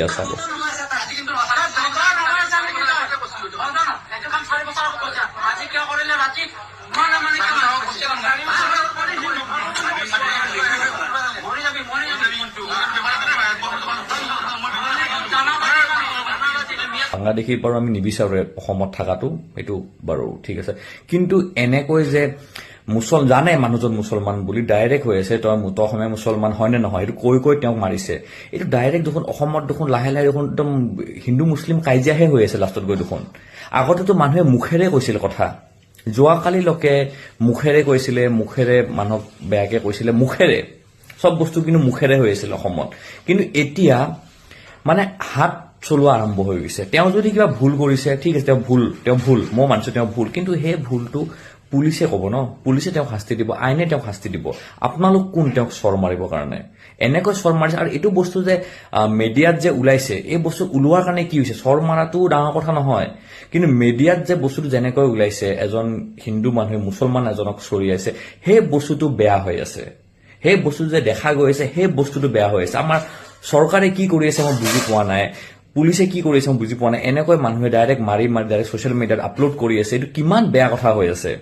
আছে আৰু বাংলাদেশী বাৰু আমি নিবিচাৰো অসমত থকাটো, এইটো বাৰু ঠিক আছে, কিন্তু এনেকৈ যে জানে মানুহজন মুছলমান বুলি ডাইৰেক্ট হৈ আছে, তই অসমীয়া মুছলমান হয় নে নহয়, এইটো কৈ তেওঁক মাৰিছে, এইটো ডাইৰেক্ট দেখোন অসমত দেখোন লাহে লাহে দেখোন একদম হিন্দু মুছলিম কাজিয়াহে হৈ আছে লাষ্টত গৈ দেখোন। আগতেতো মানুহে মুখেৰে কৈছিল কথা, যোৱাকালিলৈকে মুখেৰে কৈছিলে, মুখেৰে মানুহক বেয়াকে কৈছিলে, মুখেৰে চব বস্তু কিন্তু মুখেৰে হৈ আছিল অসমত, কিন্তু এতিয়া মানে হাত চলোৱা আৰম্ভ হৈ গৈছে। তেওঁ যদি কিবা ভুল কৰিছে ঠিক আছে, তেওঁ ভুল মই মানিছো, তেওঁ ভুল, কিন্তু সেই ভুলটো পুলিচে ক'ব ন, পুলিচে তেওঁক শাস্তি দিব, আইনে তেওঁক শাস্তি দিব। আপোনালোক কোন তেওঁক চৰ মাৰিবৰ কাৰণে? এনেকৈ চৰ মাৰিছে। আৰু এইটো বস্তু যে মিডিয়াত যে ওলাইছে, এই বস্তু ওলোৱাৰ কাৰণে কি হৈছে, চৰ মাৰাটো ডাঙৰ কথা নহয়, কিন্তু মিডিয়াত যে বস্তুটো যেনেকৈ ওলাইছে, এজন হিন্দু মানুহে মুছলমান এজনক চৰিয়াইছে, সেই বস্তুটো বেয়া হৈ আছে। সেই বস্তুটো যে দেখা গৈ আছে, সেই বস্তুটো বেয়া হৈ আছে। আমাৰ চৰকাৰে কি কৰি আছে মই বুজি পোৱা নাই, পুলিচে কি কৰি আছে মই বুজি পোৱা নাই। এনেকৈ মানুহে ডাইৰেক্ট মাৰি ডাইৰেক্ট ছচিয়েল মিডিয়াত আপলোড কৰি আছে, এইটো কিমান বেয়া কথা হৈ আছে।